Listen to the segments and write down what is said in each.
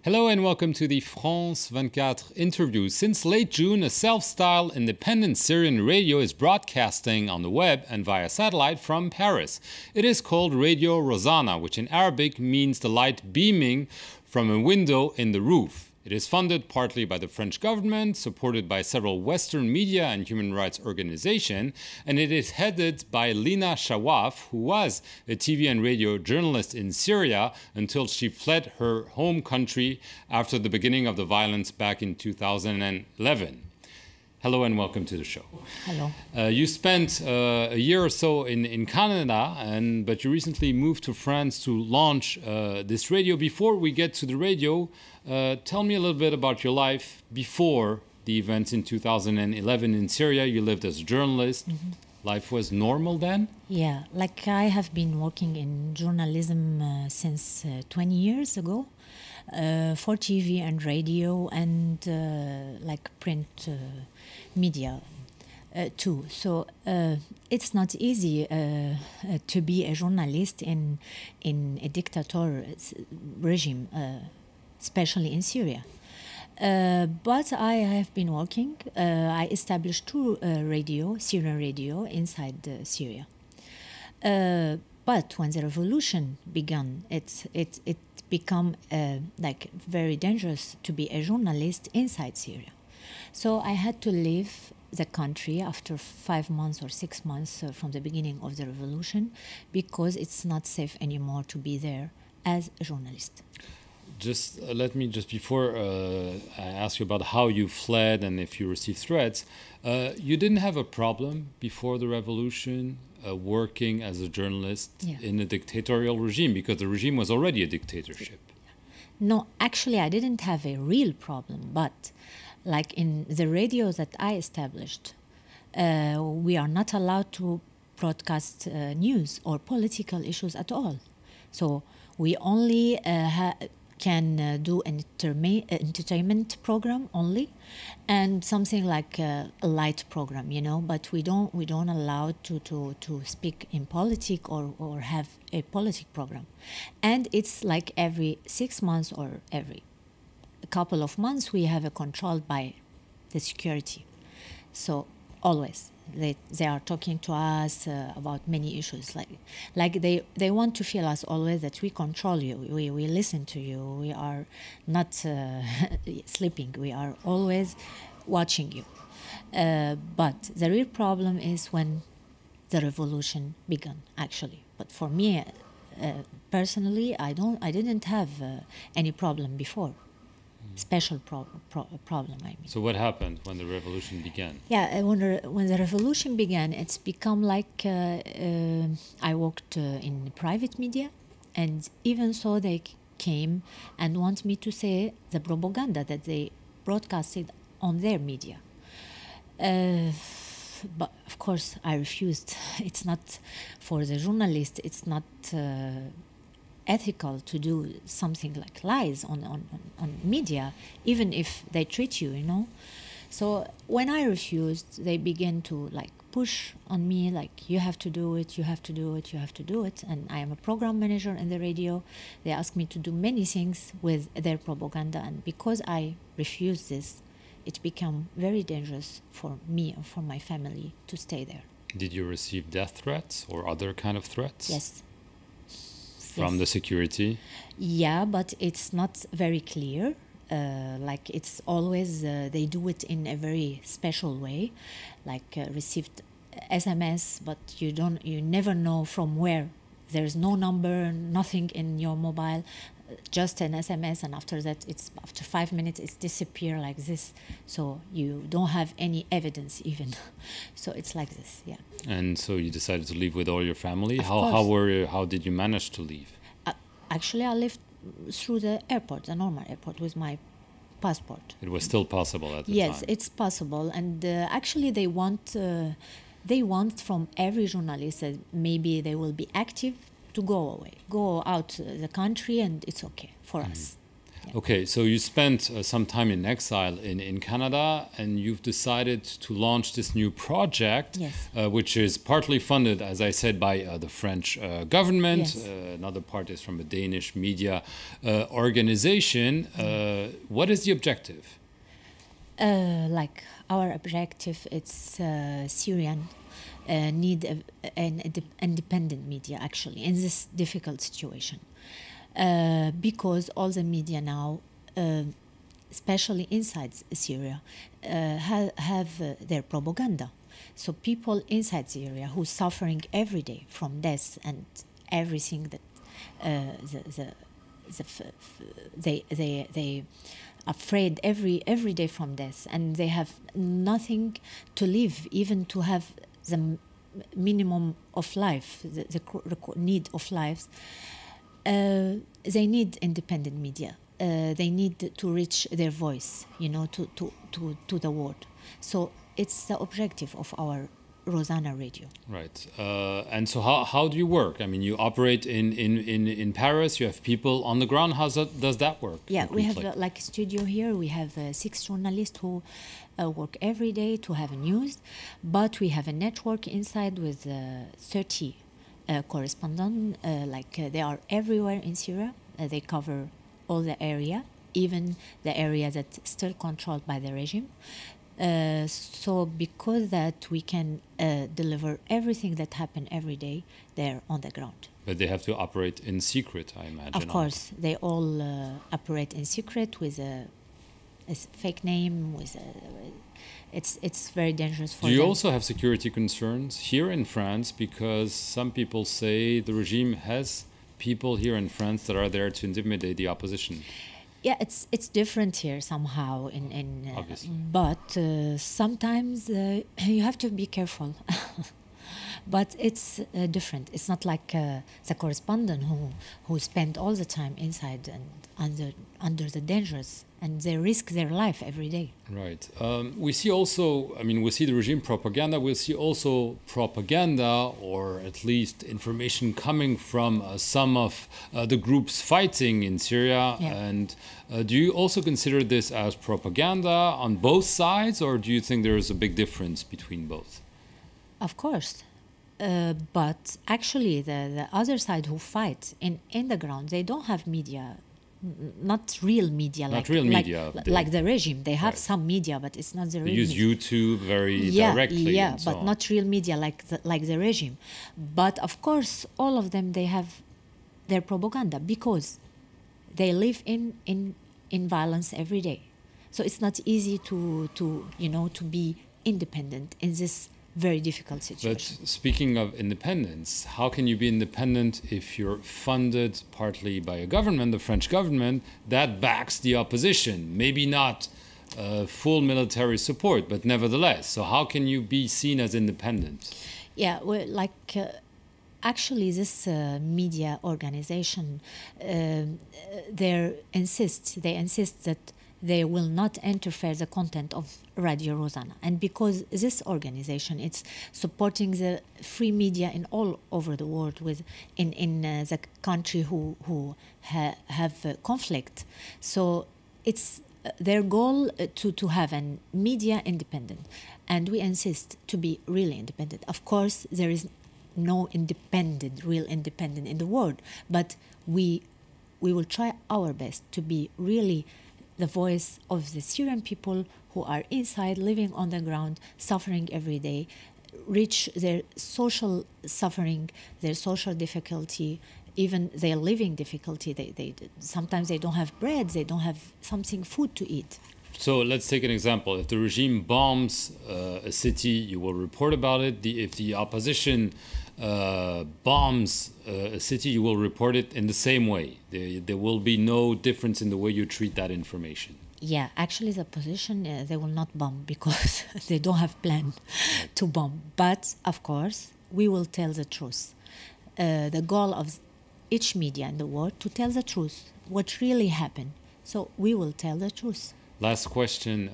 Hello and welcome to the France 24 interview. Since late June, a self-styled independent Syrian radio is broadcasting on the web and via satellite from Paris. It is called Radio Rosana, which in Arabic means the light beaming from a window in the roof. It is funded partly by the French government, supported by several Western media and human rights organizations, and it is headed by Lina Chawaf, who was a TV and radio journalist in Syria until she fled her home country after the beginning of the violence back in 2011. Hello and welcome to the show. Hello. You spent a year or so in Canada, but you recently moved to France to launch this radio. Before we get to the radio, tell me a little bit about your life before the events in 2011 in Syria. You lived as a journalist. Mm-hmm. Life was normal then? Yeah, like I have been working in journalism since 20 years ago. For TV and radio and like print media too. So it's not easy to be a journalist in a dictator regime, especially in Syria. But I have been working. I established two Syrian radio inside Syria. But when the revolution began, it become like very dangerous to be a journalist inside Syria. So I had to leave the country after 5 months or 6 months from the beginning of the revolution because it's not safe anymore to be there as a journalist. Just let me, just before I ask you about how you fled and if you received threats, you didn't have a problem before the revolution working as a journalist in a dictatorial regime because the regime was already a dictatorship. No, actually I didn't have a real problem, but like in the radio that I established, we are not allowed to broadcast news or political issues at all. So we only can do an entertainment program only, and something like a light program, you know. But we don't allow to speak in politics or have a politic program, and it's like every 6 months or every couple of months we have a control by the security. So always they are talking to us about many issues, like they want to feel us always that we control you, we listen to you, we are not sleeping, we are always watching you. But the real problem is when the revolution began, actually. But for me personally, I didn't have any problem before. Special problem, I mean. So what happened when the revolution began? Yeah, when the revolution began, it's become like I worked in private media, and even so they came and want me to say the propaganda that they broadcasted on their media. But of course I refused. It's not for the journalist, it's not ethical to do something like lies on media, even if they treat you, you know. So when I refused, they began to like push on me, like you have to do it, you have to do it, you have to do it. And I am a program manager in the radio. They asked me to do many things with their propaganda, and because I refused this, it became very dangerous for me and for my family to stay there. Did you receive death threats or other kind of threats? Yes. From the security? Yeah, but it's not very clear. Like it's always, they do it in a very special way, like received SMS, but you never know from where. There's no number, nothing in your mobile, just an SMS, and after that, after 5 minutes, it's disappear like this. So you don't have any evidence even. So it's like this, yeah. And so you decided to leave with all your family? How did you manage to leave? Actually, I left through the airport, the normal airport, with my passport. It was still possible at the time? Yes, it's possible. And actually, they want from every journalist that maybe they will be active to go away, go out the country, and it's okay for us. Okay, so you spent some time in exile in Canada, and you've decided to launch this new project, Yes. Which is partly funded, as I said, by the French government. Yes. Another part is from a Danish media organization. What is the objective? Like our objective, it's Syrian need an independent media actually in this difficult situation. Because all the media now, especially inside Syria, have their propaganda. So people inside Syria who are suffering every day from death and everything that they afraid every day from death, and they have nothing to live, even to have the minimum of life, the need of lives. They need independent media. They need to reach their voice, to the world. So it's the objective of our Rosana radio. Right. And so how do you work? I mean, you operate in Paris. You have people on the ground. Does that work? Yeah, completely? We have like a studio here. We have 6 journalists who work every day to have news. But we have a network inside with 30 correspondents. They are everywhere in Syria. They cover all the area, even the area that's still controlled by the regime. So because that we can deliver everything that happens every day there on the ground. But they have to operate in secret, I imagine. Of course, they all operate in secret with a fake name. It's very dangerous for them. Do you also have security concerns here in France? Because some people say the regime has people here in France that are there to intimidate the opposition. Yeah, it's different here somehow. But sometimes you have to be careful. But it's different. It's not like the correspondent who spend all the time inside and under the dangers, and they risk their life every day. Right. We see also, we see the regime propaganda. We'll see also propaganda, or at least information coming from some of the groups fighting in Syria. Yeah. And do you also consider this as propaganda on both sides, or do you think there is a big difference between both? Of course. But actually, the other side who fight in the ground, they don't have media, not real media, like the regime. They have some media, but it's not the real. They use YouTube very directly. Yeah, and so but on. not real media like the regime. But of course, all of them, they have their propaganda because they live in violence every day. So it's not easy to be independent in this very difficult situation. But speaking of independence, how can you be independent if you're funded partly by a government, the French government, that backs the opposition? Maybe not full military support, but nevertheless. So how can you be seen as independent? Yeah, well, actually, this media organization, they insist that they will not interfere the content of Radio Rosana. And because this organization, it's supporting the free media in all over the world in the country who have conflict. So it's their goal to have a media independent. And we insist to be really independent. Of course, there is no real independent in the world, but we will try our best to be really the voice of the Syrian people who are inside, living on the ground, suffering every day, reach their social suffering, their social difficulty, even their living difficulty. They sometimes they don't have bread, they don't have food to eat. So let's take an example. If the regime bombs a city, you will report about it. If the opposition bombs a city, you will report it in the same way. There will be no difference in the way you treat that information. Yeah, actually the opposition, they will not bomb because they don't have plan to bomb. But, of course, we will tell the truth. The goal of each media in the world to tell the truth, what really happened. So we will tell the truth. Last question,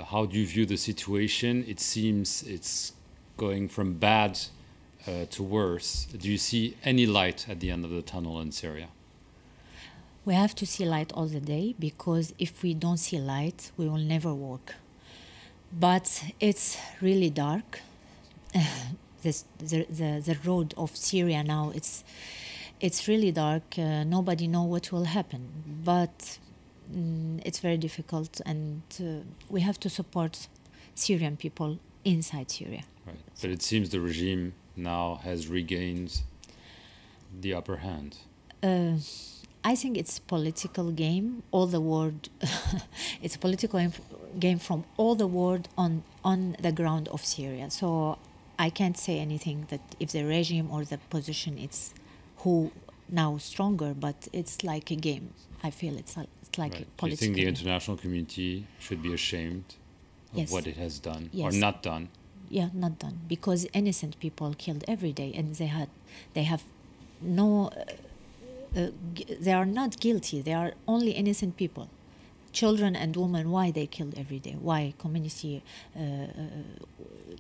how do you view the situation? It seems it's going from bad to worse. Do you see any light at the end of the tunnel in Syria? We have to see light all the day, because if we don't see light, we will never walk. But it's really dark. The road of Syria now, it's really dark. Nobody knows what will happen. But it's very difficult, and we have to support Syrian people inside Syria. Right. But it seems the regime now has regained the upper hand. I think it's a political game. All the world, it's a political game from all the world on the ground of Syria. So I can't say anything that if the regime or the position it's who now stronger, but it's like a game. I feel it's like Right. a political. Do you think the game. international community should be ashamed of Yes. what it has done or Yes. not done? Yeah, not done, because innocent people killed every day, and they have no. They are not guilty. They are only innocent people, children and women. Why they killed every day? Why community,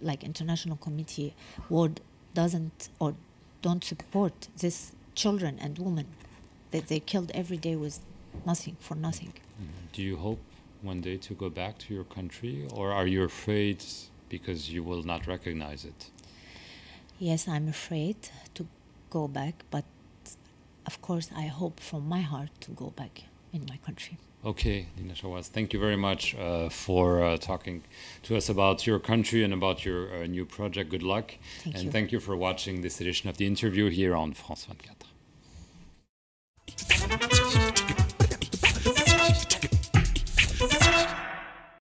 like international committee, world doesn't or don't support these children and women that they killed every day with nothing for nothing? Do you hope one day to go back to your country, or are you afraid because you will not recognize it? Yes, I'm afraid to go back, but of course I hope from my heart to go back in my country. Okay, Lina Chawaf, thank you very much for talking to us about your country and about your new project. Good luck. Thank you. Thank you for watching this edition of The Interview here on France 24.